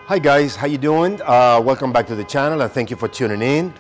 Hi guys, how you doing? Welcome back to the channel and thank you for tuning in.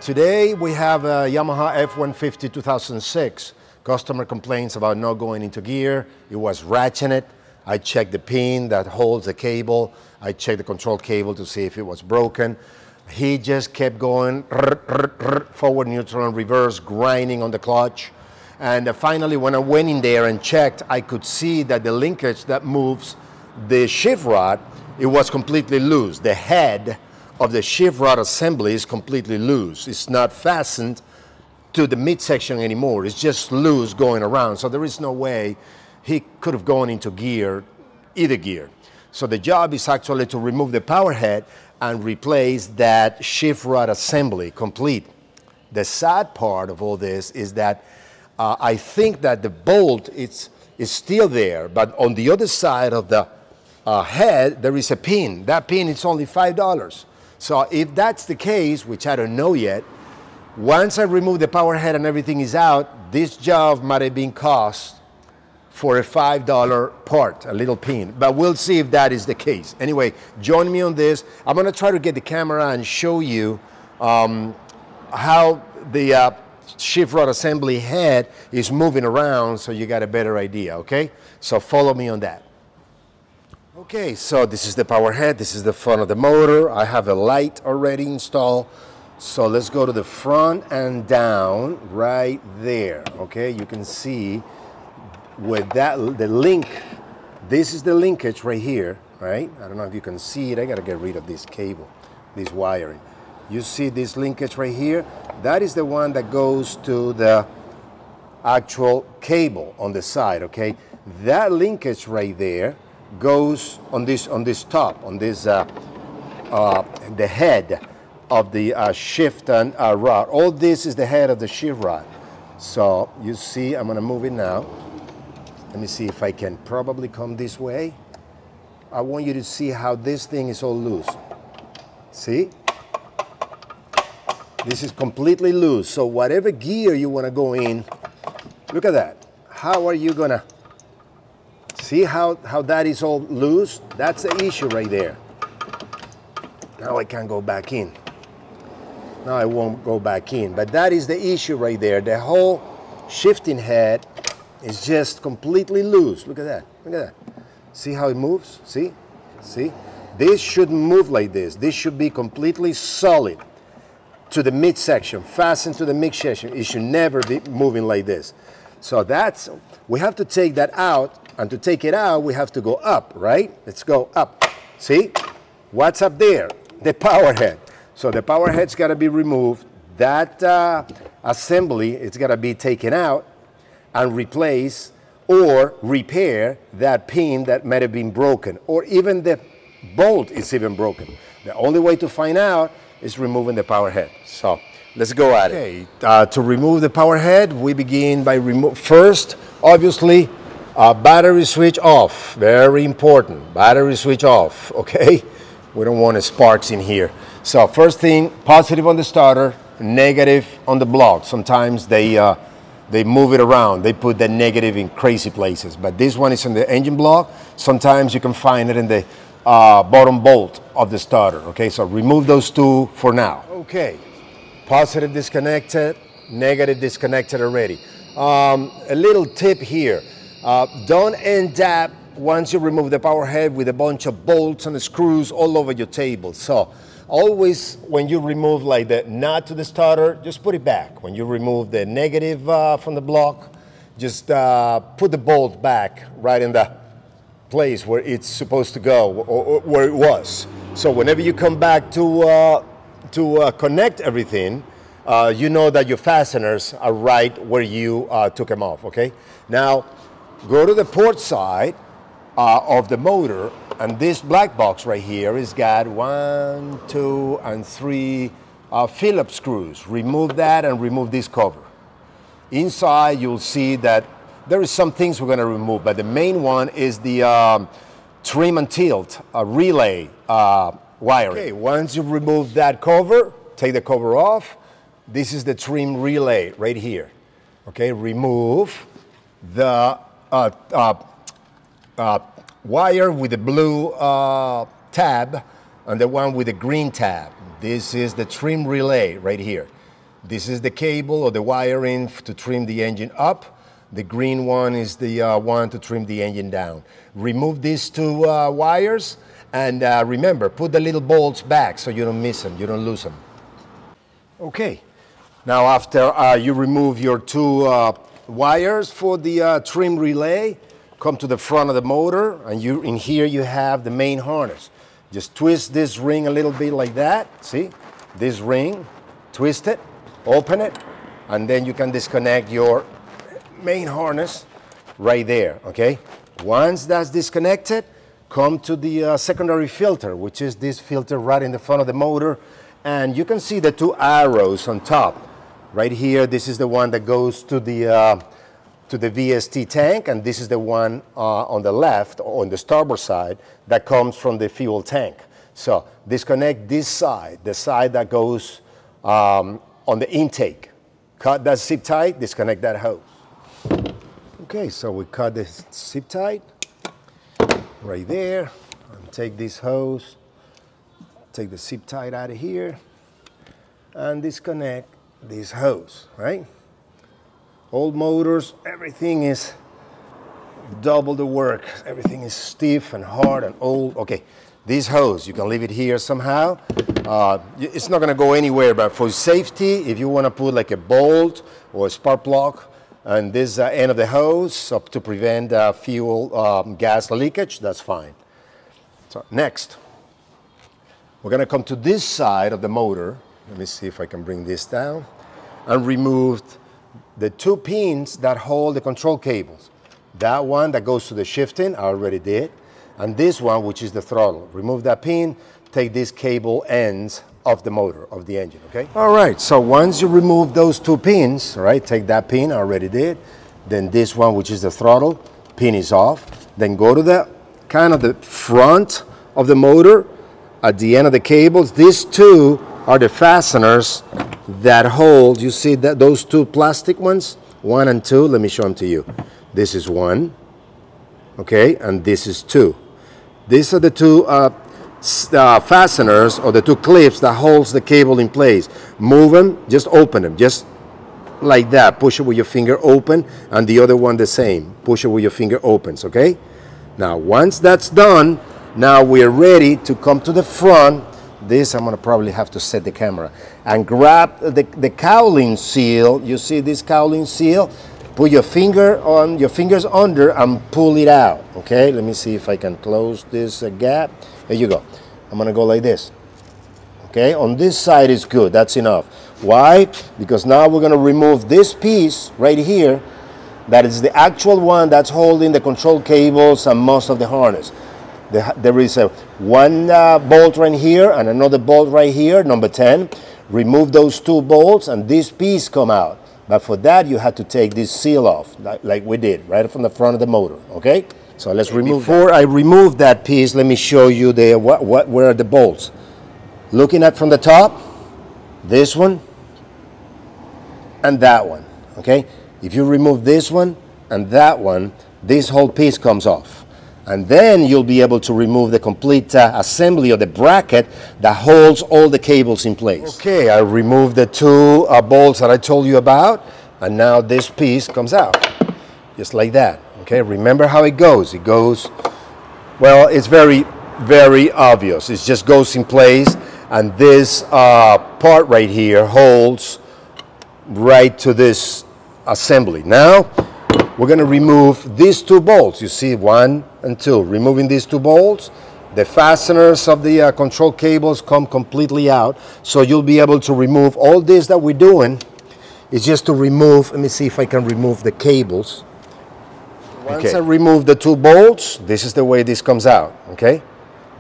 Today we have a Yamaha F-150 2006. Customer complains about not going into gear. It was ratcheting. I checked the pin that holds the cable. I checked the control cable to see if it was broken. He just kept going forward, neutral, and reverse, grinding on the clutch. And finally, when I went in there and checked, I could see that the linkage that moves the shift rod, it was completely loose. The head of the shift rod assembly is completely loose. It's not fastened to the midsection anymore. It's just loose going around. So there is no way he could have gone into gear, either gear. So the job is actually to remove the power head and replace that shift rod assembly complete. The sad part of all this is that I think that the bolt is still there, but on the other side of the head, there is a pin. That pin is only $5. So if that's the case, which I don't know yet, once I remove the power head and everything is out, this job might have been cost for a $5 part, a little pin. But we'll see if that is the case. Anyway, join me on this. I'm gonna try to get the camera and show you how the shift rod assembly head is moving around so you got a better idea, okay? So follow me on that. Okay, so this is the power head, this is the front of the motor. I have a light already installed. So let's go to the front and down right there, okay? You can see with that, the link, this is the linkage right here, right? I don't know if you can see it. I gotta get rid of this cable, this wiring. You see this linkage right here? That is the one that goes to the actual cable on the side, okay? That linkage right there goes on this top, on this the head of the shift and rod. All this is the head of the shift rod. So you see, I'm gonna move it now. Let me see if I can probably come this way. I want you to see how this thing is all loose. See? This is completely loose. So whatever gear you wanna go in, look at that. How are you gonna see how that is all loose? That's the issue right there. Now I can't go back in. Now I won't go back in, but that is the issue right there. The whole shifting head is just completely loose. Look at that, look at that. See how it moves, see? See? This shouldn't move like this. This should be completely solid to the midsection, fastened to the midsection. It should never be moving like this. So that's, we have to take that out. And to take it out, we have to go up, right? Let's go up. See? What's up there? The power head. So the power head's got to be removed. That assembly, it's got to be taken out and replace or repair that pin that might have been broken, or even the bolt is even broken. The only way to find out is removing the power head. So let's go at it. To remove the power head, we begin by first, obviously, battery switch off, very important. Battery switch off, okay? We don't want sparks in here. So first thing, positive on the starter, negative on the block. Sometimes they move it around. They put the negative in crazy places. But this one is in the engine block. Sometimes you can find it in the bottom bolt of the starter, okay? So remove those two for now. Okay, positive disconnected, negative disconnected already. A little tip here. Don't end up, once you remove the power head, with a bunch of bolts and screws all over your table. So always when you remove like the nut to the starter, just put it back. When you remove the negative from the block, just put the bolt back right in the place where it's supposed to go, or where it was. So whenever you come back to connect everything, you know that your fasteners are right where you took them off, okay? Now, go to the port side of the motor, and this black box right here has got 1, 2, and 3 Phillips screws. Remove that and remove this cover. Inside, you'll see that there is some things we're going to remove, but the main one is the trim and tilt relay wiring. Okay, once you remove that cover, take the cover off. This is the trim relay right here. Okay, remove the wire with the blue tab and the one with the green tab. This is the trim relay right here. This is the cable or the wiring to trim the engine up. The green one is the one to trim the engine down. Remove these two wires, and remember, put the little bolts back so you don't miss them, you don't lose them. Okay, now after you remove your two wires for the trim relay, come to the front of the motor, and in here you have the main harness. Just twist this ring a little bit like that, see? This ring, twist it, open it, and then you can disconnect your main harness right there, okay? Once that's disconnected, come to the secondary filter, which is this filter right in the front of the motor, and you can see the two arrows on top. Right here, this is the one that goes to the VST tank, and this is the one on the left, or on the starboard side, that comes from the fuel tank. So disconnect this side, the side that goes on the intake. Cut that zip tight, disconnect that hose. Okay, so we cut the zip tight right there, and take this hose, take the zip tight out of here, and disconnect this hose, right? Old motors, everything is double the work. Everything is stiff and hard and old. Okay, this hose, you can leave it here somehow. It's not gonna go anywhere, but for safety, if you wanna put like a bolt or a spark plug on this end of the hose up to prevent fuel gas leakage, that's fine. So next, we're gonna come to this side of the motor. Let me see if I can bring this down, and remove the two pins that hold the control cables. That one that goes to the shifting, I already did, and this one, which is the throttle. Remove that pin, take these cable ends of the motor, of the engine, okay? All right, so once you remove those two pins, all right, take that pin, I already did, then this one, which is the throttle, pin is off. Then go to the kind of the front of the motor, at the end of the cables. These two are the fasteners that hold, you see that those two plastic ones, 1 and 2, let me show them to you. This is 1, okay, and this is 2. These are the two fasteners, or the two clips that holds the cable in place. Move them, just open them, just like that. Push it with your finger open, and the other one the same. Push it with your finger opens, okay? Now, once that's done, now we're ready to come to the front. This, I'm gonna probably have to set the camera, and grab the cowling seal. You see this cowling seal? Put your fingers under and pull it out, okay? Let me see if I can close this gap. There you go. I'm gonna go like this, okay? On this side is good, that's enough. Why? Because now we're gonna remove this piece right here. That is the actual one that's holding the control cables and most of the harness. There is one bolt right here and another bolt right here, number 10. Remove those two bolts and this piece come out. But for that, you had to take this seal off, like we did, right from the front of the motor, okay? So let's remove. Before I remove that piece, let me show you where are the bolts. Looking at from the top, this one and that one, okay? If you remove this one and that one, this whole piece comes off. And then you'll be able to remove the complete assembly of the bracket that holds all the cables in place. Okay, I removed the two bolts that I told you about, and now this piece comes out, just like that. Okay, remember how it goes. It goes, well, it's very, very obvious. It just goes in place, and this part right here holds right to this assembly. Now, we're going to remove these two bolts. You see 1 and 2. Removing these two bolts, the fasteners of the control cables come completely out. So you'll be able to remove all this that we're doing. Is just to remove, let me see if I can remove the cables. Once I remove the two bolts, this is the way this comes out, okay?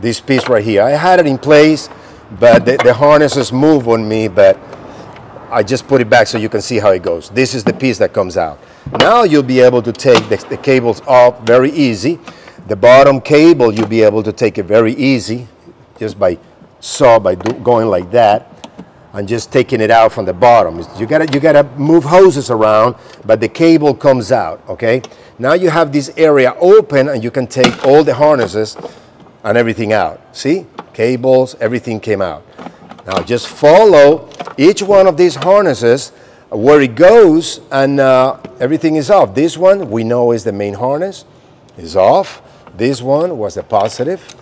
This piece right here. I had it in place, but the harnesses move on me, but I just put it back so you can see how it goes. This is the piece that comes out. Now you'll be able to take the cables off very easy. The bottom cable, you'll be able to take it very easy, just by going like that, and just taking it out from the bottom. You gotta move hoses around, but the cable comes out, okay? Now you have this area open, and you can take all the harnesses and everything out. See? Cables, everything came out. Now just follow each one of these harnesses where it goes, and everything is off. This one we know is the main harness, is off. This one was the positive,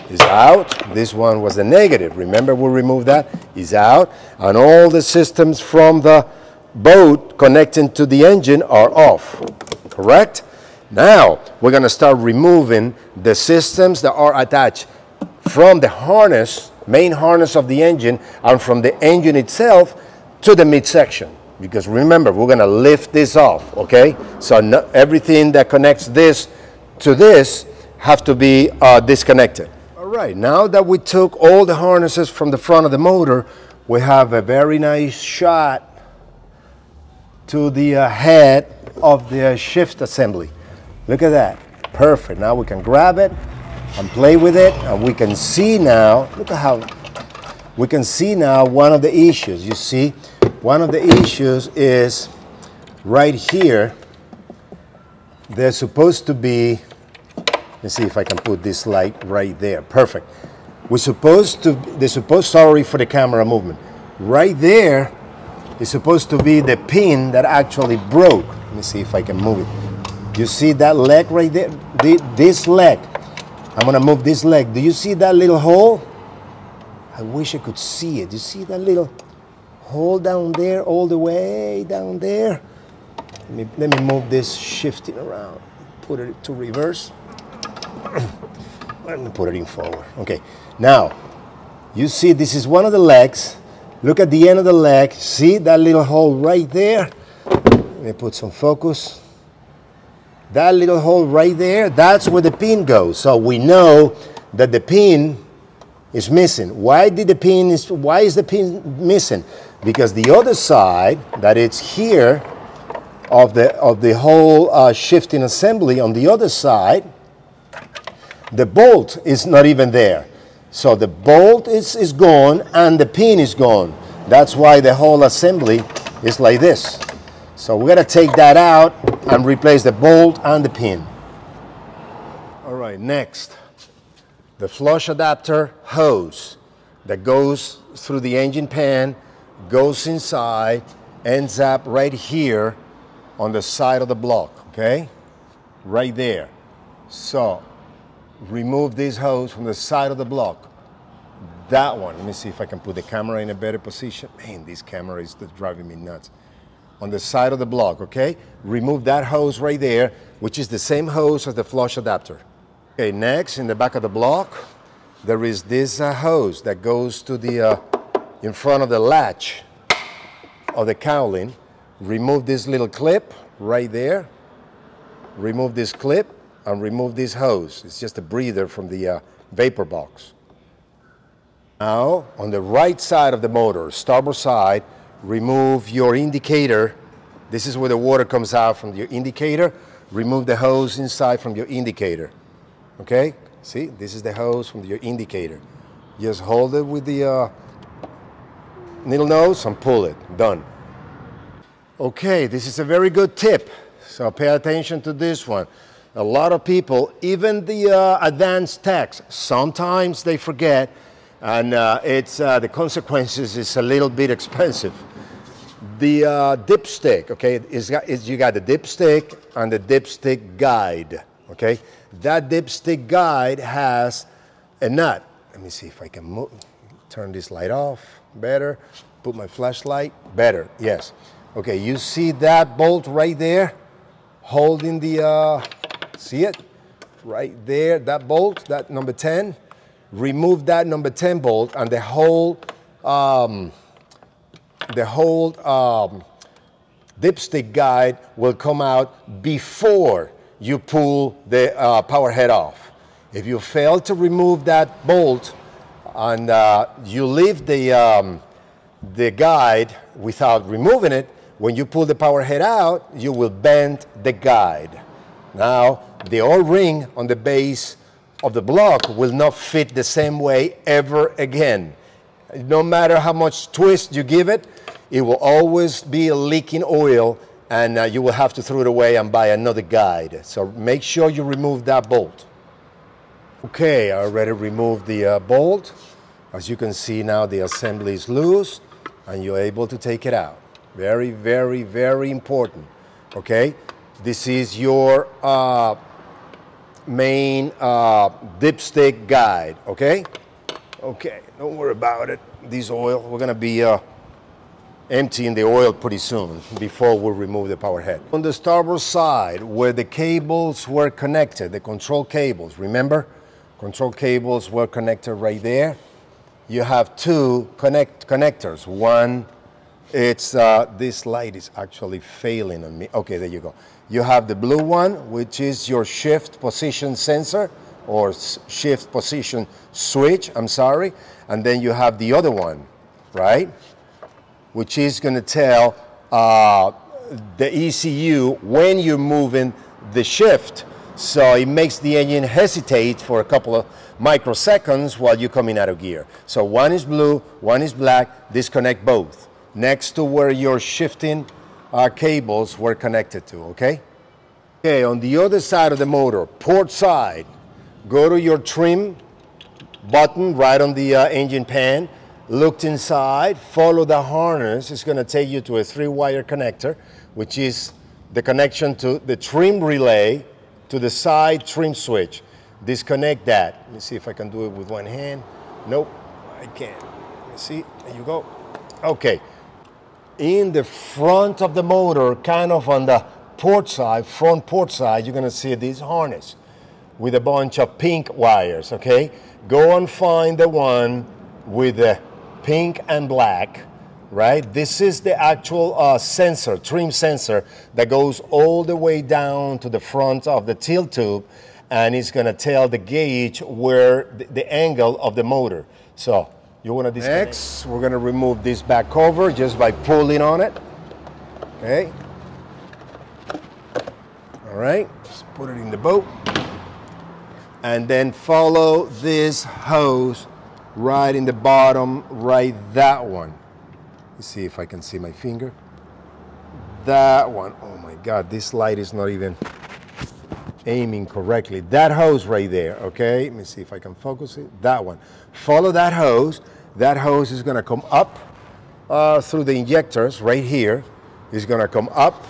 is out. This one was the negative. Remember, we removed that, is out. And all the systems from the boat connecting to the engine are off, correct? Now, we're gonna start removing the systems that are attached from the harness, main harness of the engine, and from the engine itself to the midsection. Because remember, we're gonna lift this off, okay? So everything that connects this to this have to be disconnected. All right, now that we took all the harnesses from the front of the motor, we have a very nice shot to the head of the shift assembly. Look at that, perfect. Now we can grab it and play with it, and we can see now, look at how, we can see now one of the issues. You see, one of the issues is right here. They're supposed to be, let's see if I can put this light right there, perfect. Sorry for the camera movement. Right there is supposed to be the pin that actually broke. Let me see if I can move it. You see that leg right there? This leg. I'm gonna move this leg. Do you see that little hole? I wish I could see it. You see that little hole down there, all the way down there? Let me move this shifting around. Put it to reverse. Let me put it in forward. Okay, now, you see this is one of the legs. Look at the end of the leg. See that little hole right there? Let me put some focus. That little hole right there, that's where the pin goes. So we know that the pin is missing. Why is the pin missing? Because the other side, that it's here, of the whole shifting assembly, on the other side, the bolt is not even there. So the bolt is gone and the pin is gone. That's why the whole assembly is like this. So we're gonna take that out and replace the bolt and the pin. All right, next, the flush adapter hose that goes through the engine pan, goes inside, ends up right here on the side of the block, okay? Right there. So remove this hose from the side of the block. That one, let me see if I can put the camera in a better position. Man, this camera is driving me nuts. On the side of the block, okay? Remove that hose right there, which is the same hose as the flush adapter. Okay, next, in the back of the block, there is this hose that goes to the, in front of the latch of the cowling. Remove this little clip right there. Remove this clip and remove this hose. It's just a breather from the vapor box. Now, on the right side of the motor, starboard side, remove your indicator. This is where the water comes out from your indicator. Remove the hose inside from your indicator. Okay? See, this is the hose from your indicator. Just hold it with the needle nose and pull it. Done. Okay, this is a very good tip. So pay attention to this one. A lot of people, even the advanced techs, sometimes they forget, and the consequences is a little bit expensive. The dipstick, okay, you got the dipstick and the dipstick guide, okay? That dipstick guide has a nut. Let me see if I can turn this light off better, put my flashlight, better, yes. Okay, you see that bolt right there holding the, see it? Right there, that bolt, that number 10. Remove that number 10 bolt and the whole dipstick guide will come out before you pull the power head off. If you fail to remove that bolt and you leave the guide without removing it, when you pull the power head out, you will bend the guide. Now, the O-ring on the base of the block will not fit the same way ever again. No matter how much twist you give it, it will always be leaking oil, and you will have to throw it away and buy another guide. So make sure you remove that bolt. Okay, I already removed the bolt. As you can see now, the assembly is loose and you're able to take it out. Very, very, very important, okay? This is your main dipstick guide, okay? Okay, don't worry about it. This oil, we're gonna be emptying the oil pretty soon before we remove the power head. On the starboard side, where the cables were connected, the control cables, remember? Control cables were connected right there. You have two connectors. One, it's, this light is actually failing on me. Okay, there you go. You have the blue one, which is your shift position sensor, or shift position switch, I'm sorry. And then you have the other one, right? Which is gonna tell the ECU when you're moving the shift. So it makes the engine hesitate for a couple of microseconds while you're coming out of gear. So one is blue, one is black, disconnect both. Next to where your shifting cables were connected to, okay? Okay, on the other side of the motor, port side, go to your trim button right on the engine pan, look inside, follow the harness. It's gonna take you to a 3-wire connector, which is the connection to the trim relay to the side trim switch. Disconnect that. Let me see if I can do it with one hand. Nope, I can't. Let me see, there you go. Okay, in the front of the motor, kind of on the port side, front port side, you're gonna see this harness with a bunch of pink wires, okay? Go and find the one with the pink and black, right? This is the actual sensor, trim sensor, that goes all the way down to the front of the tilt tube, and it's gonna tell the gauge where the angle of the motor. So you wanna disconnect. Next, we're gonna remove this back cover just by pulling on it, okay? All right, let's put it in the boat. And then follow this hose right in the bottom, right that one. Let's see if I can see my finger. That one. Oh my God, this light is not even aiming correctly. That hose right there, okay? Let me see if I can focus it. That one. Follow that hose. That hose is gonna come up through the injectors right here. It's gonna come up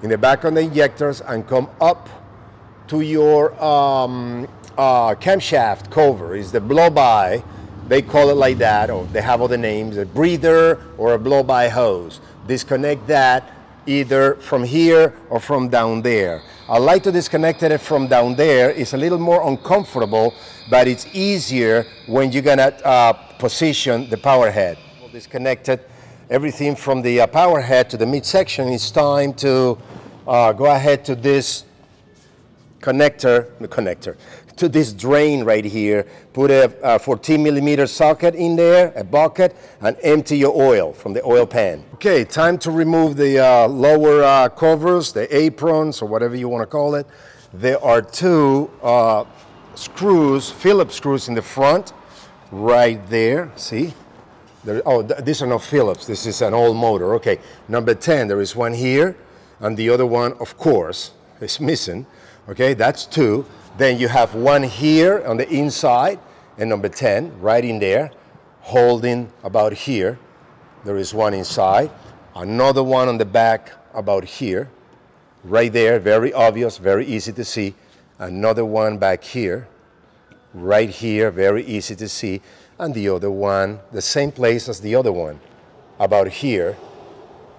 in the back of the injectors and come up to your camshaft cover. Is the blow-by. They call it like that, or they have other names, a breather or a blow-by hose. Disconnect that either from here or from down there. I like to disconnect it from down there. It's a little more uncomfortable, but it's easier when you're gonna position the power head. Disconnected everything from the power head to the midsection. It's time to go ahead to this connector, to this drain right here. Put a 14 millimeter socket in there, a bucket, and empty your oil from the oil pan. Okay, time to remove the lower covers, the aprons, or whatever you want to call it. There are two screws, Phillips screws in the front, right there, see? These are not Phillips, this is an old motor. Okay, number 10, there is one here, and the other one, of course, is missing. Okay, that's two. Then you have one here on the inside, and number 10 right in there, holding about here. There is one inside. Another one on the back about here, right there, very obvious, very easy to see. Another one back here, right here, very easy to see. And the other one, the same place as the other one, about here,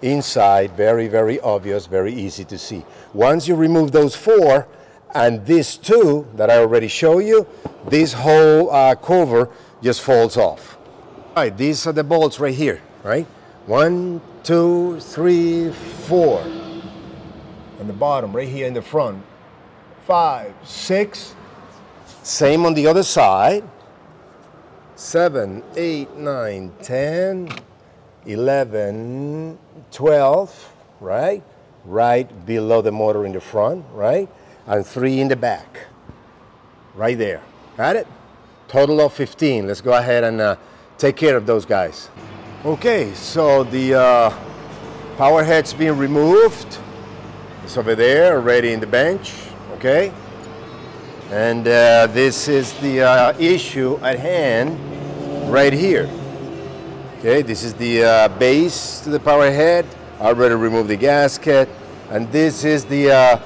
inside, very, very obvious, very easy to see. Once you remove those four, and these two that I already showed you, this whole cover just falls off. All right, these are the bolts right here, right? 1, 2, 3, 4. On the bottom, right here in the front. 5, 6. Same on the other side. 7, 8, 9, 10, 11, 12, right? Right below the motor in the front, right? And 3 in the back, right there. Got it? Total of 15. Let's go ahead and take care of those guys. Okay, so the power head's being removed. It's over there, already in the bench, okay? And this is the issue at hand right here. Okay, this is the base to the power head. I already removed the gasket. And this is the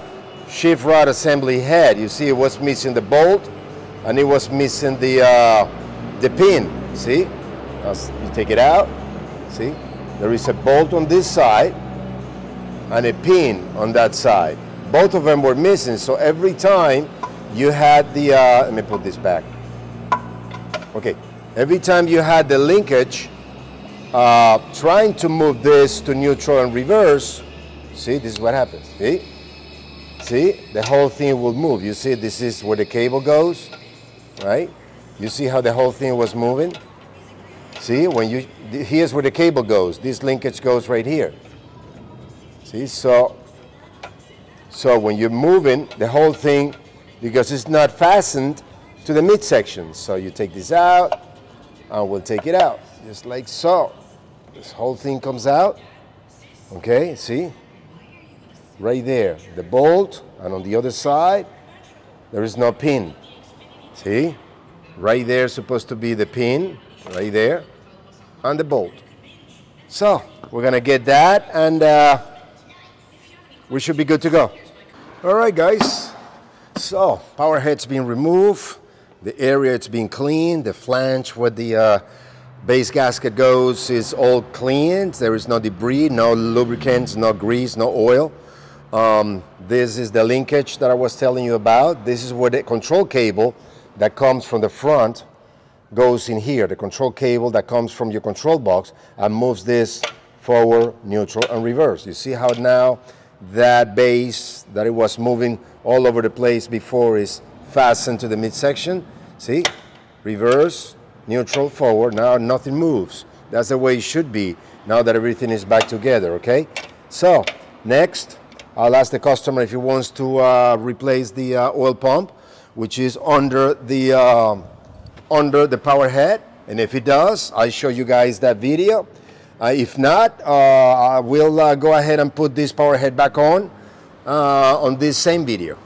shift rod assembly head. You see it was missing the bolt and it was missing the pin. See? Now you take it out. See? There is a bolt on this side and a pin on that side. Both of them were missing, so every time you had the, let me put this back. Okay, every time you had the linkage, trying to move this to neutral and reverse, see, this is what happens, see? See, the whole thing will move. You see, this is where the cable goes, right? You see how the whole thing was moving? See, when you, here's where the cable goes. This linkage goes right here. See, so when you're moving, the whole thing, because it's not fastened to the midsection. So you take this out, and we'll take it out, just like so. This whole thing comes out, okay, see? Right there, the bolt, and on the other side, there is no pin. See? Right there is supposed to be the pin, right there, and the bolt. So, we're gonna get that, and we should be good to go. All right, guys. So, power head's been removed. The area it's been cleaned. The flange where the base gasket goes is all cleaned. There is no debris, no lubricants, no grease, no oil. This is the linkage that I was telling you about. This is where the control cable that comes from the front goes in here. The control cable that comes from your control box and moves this forward, neutral, and reverse. You see how now that base that it was moving all over the place before is fastened to the midsection? See? Reverse, neutral, forward. Now nothing moves. That's the way it should be now that everything is back together, okay? So, next, I'll ask the customer if he wants to replace the oil pump, which is under the power head. And if it does, I'll show you guys that video. If not, I will go ahead and put this power head back on this same video.